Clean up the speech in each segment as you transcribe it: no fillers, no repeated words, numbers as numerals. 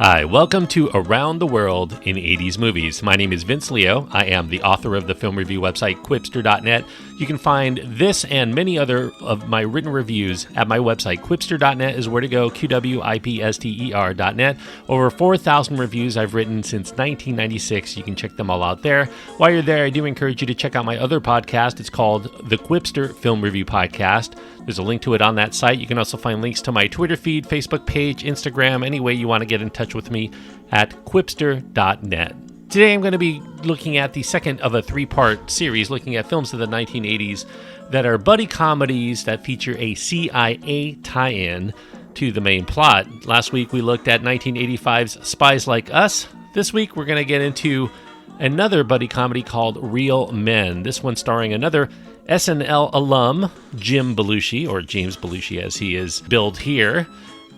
Hi, welcome to Around the World in 80s Movies. My name is Vince Leo. I am the author of the film review website, Quipster.net. You can find this and many other of my written reviews at my website. Quipster.net is where to go, QWIPSTER.net. Over 4,000 reviews I've written since 1996. You can check them all out there. While you're there, I do encourage you to check out my other podcast. It's called the Quipster Film Review Podcast. There's a link to it on that site. You can also find links to my Twitter feed, Facebook page, Instagram, any way you want to get in touch with me at quipster.net. Today I'm going to be looking at the second of a three-part series looking at films of the 1980s that are buddy comedies that feature a CIA tie-in to the main plot. Last week we looked at 1985's Spies Like Us. This week we're going to get into another buddy comedy called Real Men. This one starring another SNL alum, Jim Belushi, or James Belushi as he is billed here.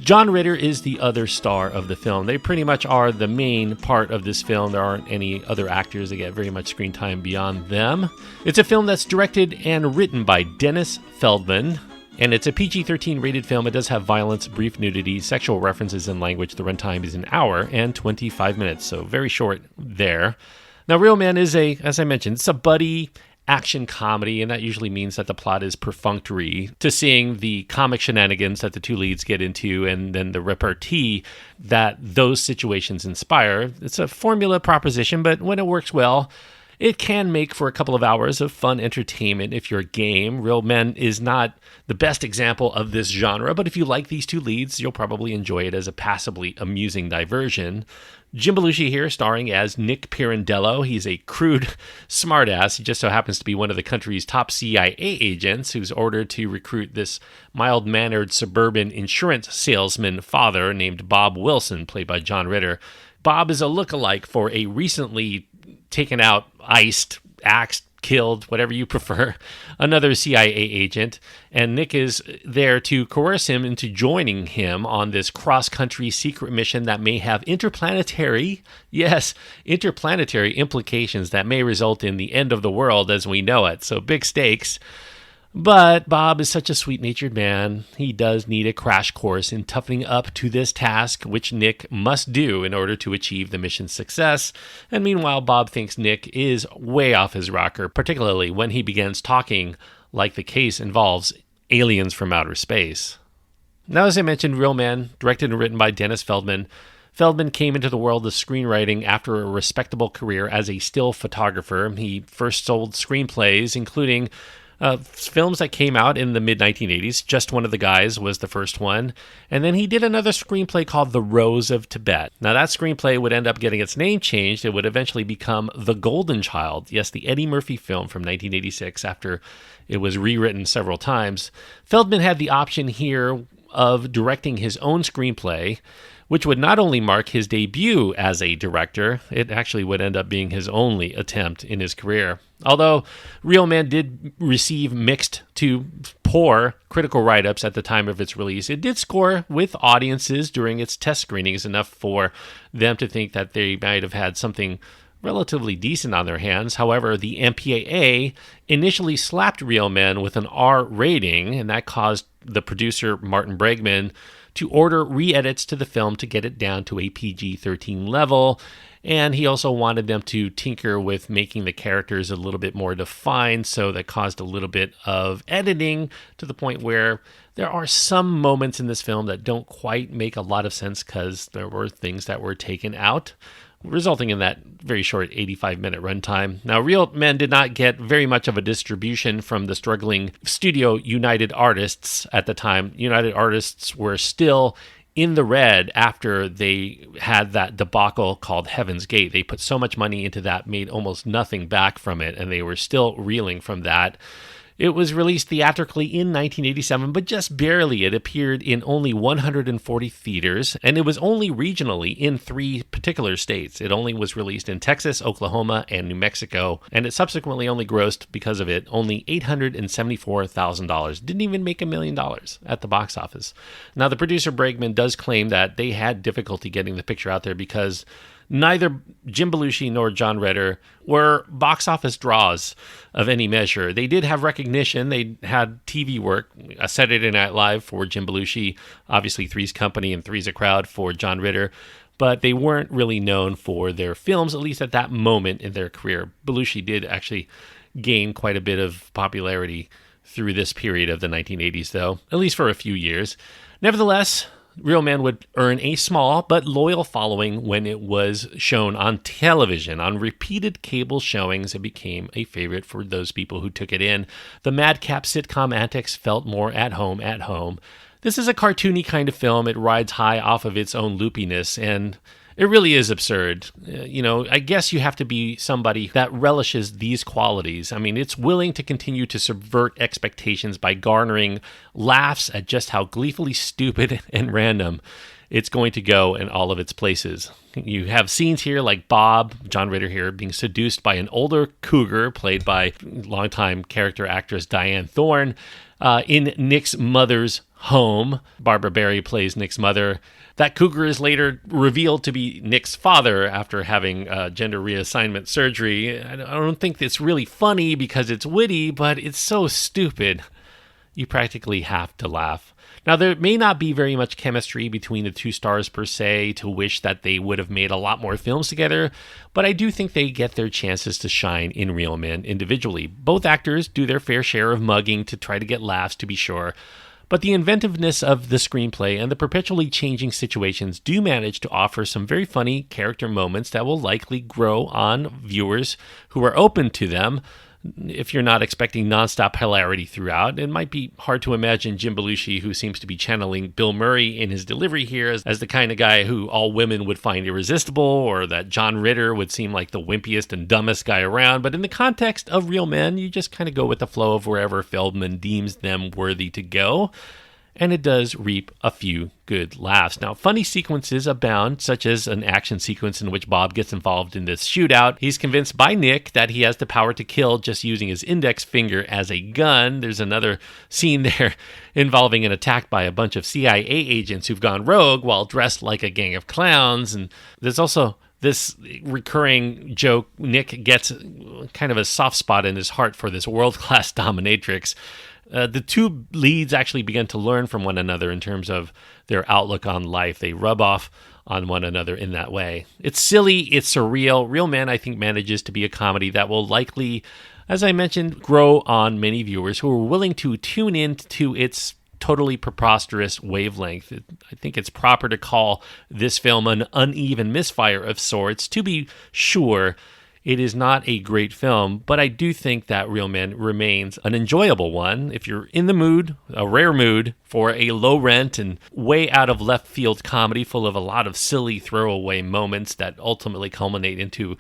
John Ritter is the other star of the film. They pretty much are the main part of this film. There aren't any other actors that get very much screen time beyond them. It's a film that's directed and written by Dennis Feldman, and it's a PG-13 rated film. It does have violence, brief nudity, sexual references, and language. The runtime is an hour and 25 minutes, so very short there. Now, Real Men is as I mentioned, it's a buddy action comedy, and that usually means that the plot is perfunctory to seeing the comic shenanigans that the two leads get into and then the repartee that those situations inspire. It's a formula proposition, but when it works well, it can make for a couple of hours of fun entertainment if you're game. Real Men is not the best example of this genre, but if you like these two leads, you'll probably enjoy it as a passably amusing diversion. Jim Belushi here, starring as Nick Pirandello. He's a crude smartass. He just so happens to be one of the country's top CIA agents who's ordered to recruit this mild-mannered suburban insurance salesman father named Bob Wilson, played by John Ritter. Bob is a lookalike for a recently taken out, iced, axed, killed, whatever you prefer, another CIA agent, and Nick is there to coerce him into joining him on this cross-country secret mission that may have interplanetary implications that may result in the end of the world as we know it. So big stakes. But Bob is such a sweet-natured man, he does need a crash course in toughening up to this task, which Nick must do in order to achieve the mission's success. And meanwhile, Bob thinks Nick is way off his rocker, particularly when he begins talking like the case involves aliens from outer space. Now, as I mentioned, Real Men, directed and written by Dennis Feldman. Feldman came into the world of screenwriting after a respectable career as a still photographer. He first sold screenplays, including films that came out in the mid-1980s. Just One of the Guys was the first one. And then he did another screenplay called The Rose of Tibet. Now, that screenplay would end up getting its name changed. It would eventually become The Golden Child. Yes, the Eddie Murphy film from 1986 after it was rewritten several times. Feldman had the option here of directing his own screenplay, which would not only mark his debut as a director, it actually would end up being his only attempt in his career. Although Real Men did receive mixed to poor critical write-ups at the time of its release, it did score with audiences during its test screenings enough for them to think that they might have had something relatively decent on their hands. However, the MPAA initially slapped Real Men with an R rating, and that caused the producer, Martin Bregman, to order re-edits to the film to get it down to a PG-13 level, and he also wanted them to tinker with making the characters a little bit more defined, so that caused a little bit of editing to the point where there are some moments in this film that don't quite make a lot of sense because there were things that were taken out, resulting in that very short 85-minute runtime. Now, Real Men did not get very much of a distribution from the struggling studio United Artists at the time. United Artists were still in the red after they had that debacle called Heaven's Gate. They put so much money into that, made almost nothing back from it, and they were still reeling from that. It was released theatrically in 1987, but just barely. It appeared in only 140 theaters, and it was only regionally in 3 particular states. It only was released in Texas, Oklahoma, and New Mexico, and it subsequently only grossed, because of it, only $874,000. Didn't even make $1 million at the box office. Now, the producer Bregman does claim that they had difficulty getting the picture out there because neither Jim Belushi nor John Ritter were box office draws of any measure. They did have recognition. They had TV work, a Saturday Night Live for Jim Belushi, obviously Three's Company and Three's a Crowd for John Ritter. but they weren't really known for their films, at least at that moment in their career. Belushi did actually gain quite a bit of popularity through this period of the 1980s, though, at least for a few years. Nevertheless, Real Men would earn a small but loyal following when it was shown on television. On repeated cable showings, it became a favorite for those people who took it in. The madcap sitcom antics felt more at home at home. This is a cartoony kind of film. It rides high off of its own loopiness, and it really is absurd. I guess you have to be somebody that relishes these qualities. I mean, it's willing to continue to subvert expectations by garnering laughs at just how gleefully stupid and random it's going to go in all of its places. You have scenes here like Bob, John Ritter here, being seduced by an older cougar played by longtime character actress Diane Thorne in Nick's mother's home. Barbara Barry plays Nick's mother. That cougar is later revealed to be Nick's father after having gender reassignment surgery. I don't think it's really funny because it's witty, but it's so stupid. You practically have to laugh. Now, there may not be very much chemistry between the two stars per se to wish that they would have made a lot more films together, but I do think they get their chances to shine in Real Men individually. Both actors do their fair share of mugging to try to get laughs, to be sure, but the inventiveness of the screenplay and the perpetually changing situations do manage to offer some very funny character moments that will likely grow on viewers who are open to them. If you're not expecting nonstop hilarity throughout, it might be hard to imagine Jim Belushi, who seems to be channeling Bill Murray in his delivery here, as the kind of guy who all women would find irresistible, or that John Ritter would seem like the wimpiest and dumbest guy around. But in the context of Real Men, you just kind of go with the flow of wherever Feldman deems them worthy to go. And it does reap a few good laughs. Now, funny sequences abound, such as an action sequence in which Bob gets involved in this shootout. He's convinced by Nick that he has the power to kill just using his index finger as a gun. There's another scene there involving an attack by a bunch of CIA agents who've gone rogue while dressed like a gang of clowns. And there's also this recurring joke. Nick gets kind of a soft spot in his heart for this world-class dominatrix. The two leads actually begin to learn from one another in terms of their outlook on life. They rub off on one another in that way. It's silly, it's surreal. Real Men, I think, manages to be a comedy that will likely, as I mentioned, grow on many viewers who are willing to tune in to its totally preposterous wavelength. I think it's proper to call this film an uneven misfire of sorts. To be sure, it is not a great film, but I do think that Real Men remains an enjoyable one. If you're in the mood, a rare mood, for a low-rent and way out of left field comedy full of a lot of silly throwaway moments that ultimately culminate into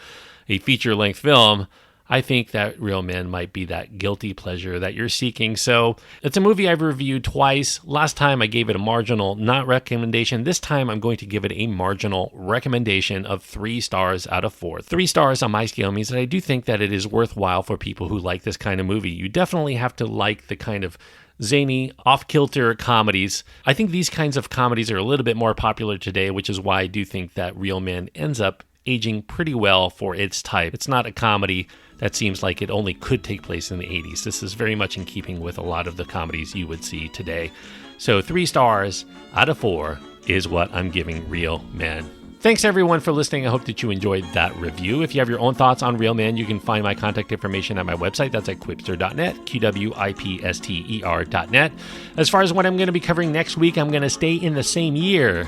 a feature-length film, I think that Real Men might be that guilty pleasure that you're seeking. So it's a movie I've reviewed twice. Last time I gave it a marginal not recommendation. This time I'm going to give it a marginal recommendation of 3 stars out of 4. 3 stars on my scale means that I do think that it is worthwhile for people who like this kind of movie. You definitely have to like the kind of zany, off-kilter comedies. I think these kinds of comedies are a little bit more popular today, which is why I do think that Real Men ends up aging pretty well for its type. It's not a comedy that seems like it only could take place in the 80s. This is very much in keeping with a lot of the comedies you would see today. So 3 stars out of 4 is what I'm giving Real Men. Thanks everyone for listening. I hope that you enjoyed that review. If you have your own thoughts on Real Men, you can find my contact information at my website. That's at quipster.net, QWIPSTER.net. As far as what I'm going to be covering next week, I'm going to stay in the same year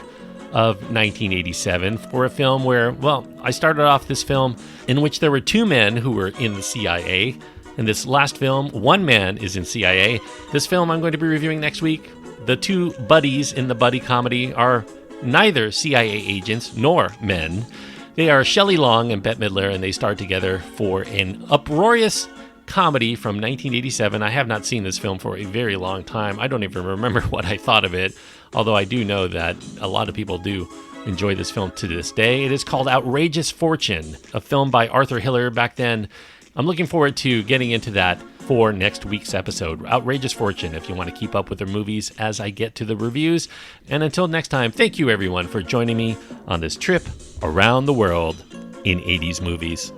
of 1987 for a film where, well, I started off this film in which there were 2 men who were in the CIA. In this last film, 1 man is in CIA. This film I'm going to be reviewing next week, the 2 buddies in the buddy comedy are neither CIA agents nor men. They are Shelley Long and Bette Midler, and they starred together for an uproarious comedy from 1987. I have not seen this film for a very long time. I don't even remember what I thought of it, although I do know that a lot of people do enjoy this film to this day. It is called Outrageous Fortune, a film by Arthur Hiller back then. I'm looking forward to getting into that for next week's episode. Outrageous Fortune, if you want to keep up with the movies as I get to the reviews. And until next time, thank you everyone for joining me on this trip around the world in 80s movies.